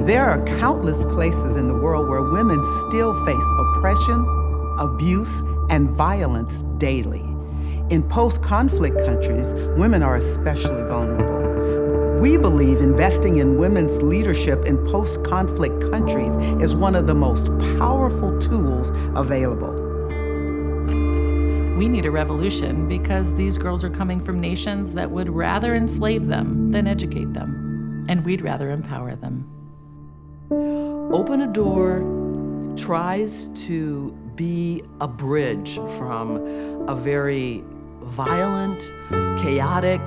There are countless places in the world where women still face oppression, abuse, and violence daily. In post-conflict countries, women are especially vulnerable. We believe investing in women's leadership in post-conflict countries is one of the most powerful tools available. We need a revolution because these girls are coming from nations that would rather enslave them than educate them, and we'd rather empower them. Open a Door tries to be a bridge from a very violent, chaotic,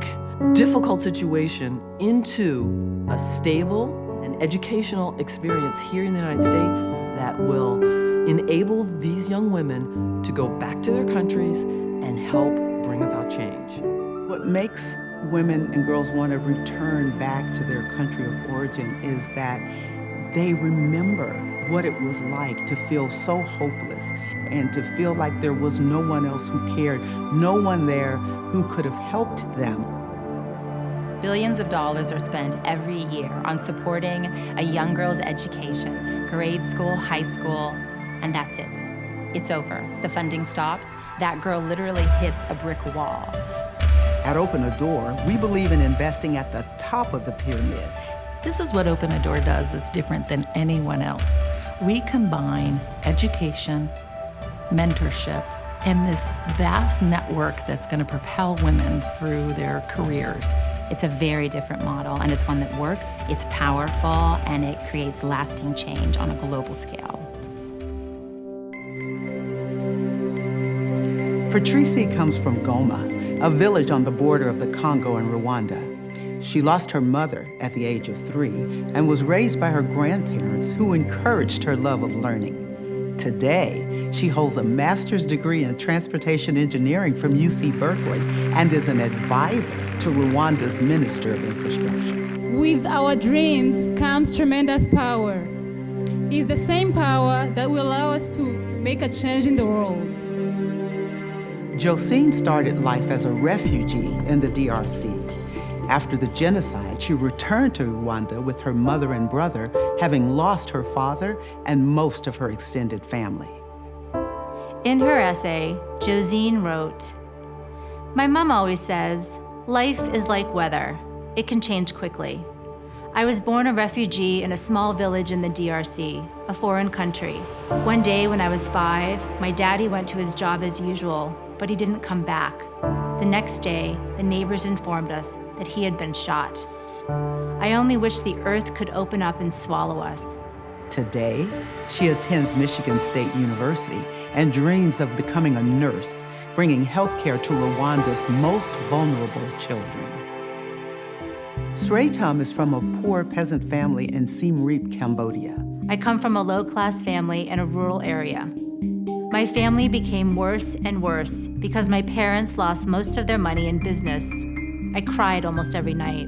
difficult situation into a stable and educational experience here in the United States that will enable these young women to go back to their countries and help bring about change. What makes women and girls want to return back to their country of origin is that they remember what it was like to feel so hopeless and to feel like there was no one else who cared, no one there who could have helped them. Billions of dollars are spent every year on supporting a young girl's education, grade school, high school, and that's it. It's over. The funding stops. That girl literally hits a brick wall. At Open a Door, we believe in investing at the top of the pyramid. This is what Open a Door does that's different than anyone else. We combine education, mentorship, and this vast network that's going to propel women through their careers. It's a very different model, and it's one that works, it's powerful, and it creates lasting change on a global scale. Patrice comes from Goma, a village on the border of the Congo and Rwanda. She lost her mother at the age of 3 and was raised by her grandparents who encouraged her love of learning. Today, she holds a master's degree in transportation engineering from UC Berkeley and is an advisor to Rwanda's Minister of Infrastructure. With our dreams comes tremendous power. It's the same power that will allow us to make a change in the world. Josine started life as a refugee in the DRC. After the genocide, she returned to Rwanda with her mother and brother, having lost her father and most of her extended family. In her essay, Josine wrote, "My mom always says, life is like weather. It can change quickly. I was born a refugee in a small village in the DRC, a foreign country. One day when I was 5, my daddy went to his job as usual, but he didn't come back. The next day, the neighbors informed us that he had been shot. I only wish the earth could open up and swallow us." Today, she attends Michigan State University and dreams of becoming a nurse, bringing healthcare to Rwanda's most vulnerable children. Sreetam is from a poor peasant family in Siem Reap, Cambodia. "I come from a low-class family in a rural area. My family became worse and worse because my parents lost most of their money in business. I cried almost every night.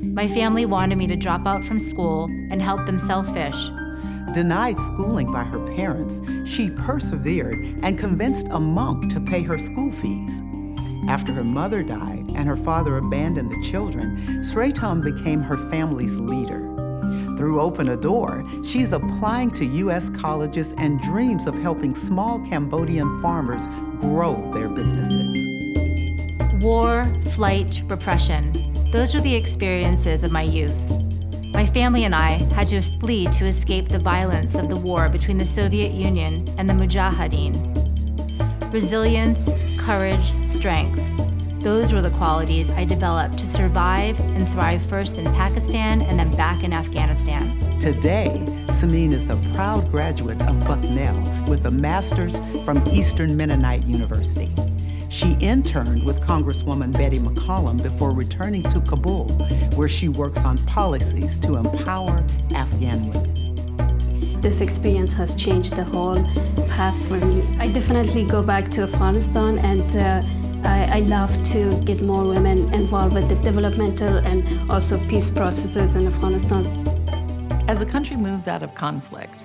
My family wanted me to drop out from school and help them sell fish. Denied schooling by her parents, she persevered and convinced a monk to pay her school fees. After her mother died and her father abandoned the children, Sreetam became her family's leader. Through Open a Door, she's applying to U.S. colleges and dreams of helping small Cambodian farmers grow their businesses. War, flight, repression. Those are the experiences of my youth. My family and I had to flee to escape the violence of the war between the Soviet Union and the Mujahideen. Resilience, courage, strength. Those were the qualities I developed to survive and thrive first in Pakistan and then back in Afghanistan. Today, Sameen is a proud graduate of Bucknell with a master's from Eastern Mennonite University. She interned with Congresswoman Betty McCollum before returning to Kabul, where she works on policies to empower Afghan women. This experience has changed the whole path for me. I definitely go back to Afghanistan, and I love to get more women involved with the developmental and also peace processes in Afghanistan. As a country moves out of conflict,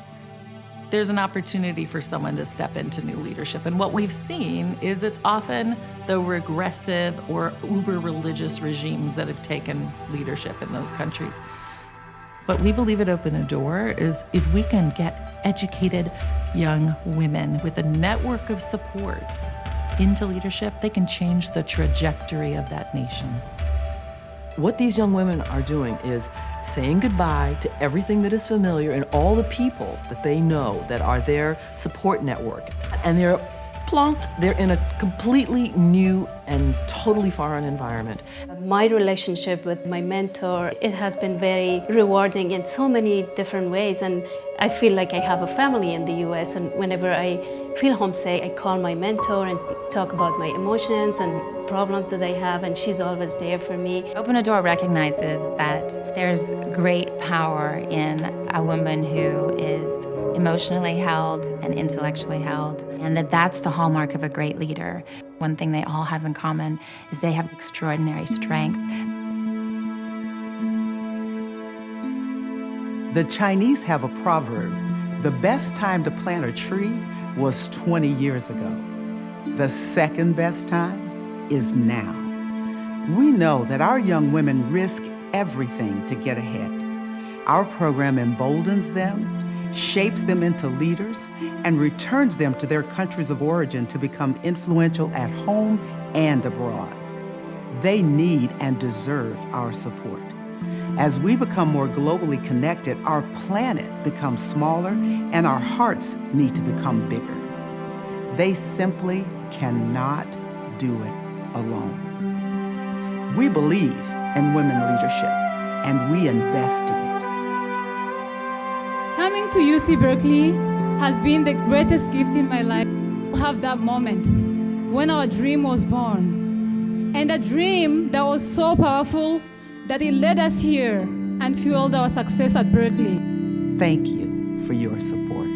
there's an opportunity for someone to step into new leadership. And what we've seen is it's often the regressive or uber-religious regimes that have taken leadership in those countries. What we believe at Open a Door is if we can get educated young women with a network of support into leadership, they can change the trajectory of that nation. What these young women are doing is saying goodbye to everything that is familiar and all the people that they know that are their support network. And they're in a completely new and totally foreign environment. My relationship with my mentor, it has been very rewarding in so many different ways, and I feel like I have a family in the US, and whenever I feel homesick, I call my mentor and talk about my emotions and problems that I have, and she's always there for me. Open a Door recognizes that there's great power in a woman who is emotionally held and intellectually held, and that's the hallmark of a great leader. One thing they all have in common is they have extraordinary strength. The Chinese have a proverb: the best time to plant a tree was 20 years ago. The second best time is now. We know that our young women risk everything to get ahead. Our program emboldens them, shapes them into leaders, and returns them to their countries of origin to become influential at home and abroad. They need and deserve our support. As we become more globally connected, our planet becomes smaller and our hearts need to become bigger. They simply cannot do it alone. We believe in women leadership and we invest in it. Coming to UC Berkeley has been the greatest gift in my life. To have that moment when our dream was born, and a dream that was so powerful that it led us here and fueled our success at Berkeley. Thank you for your support.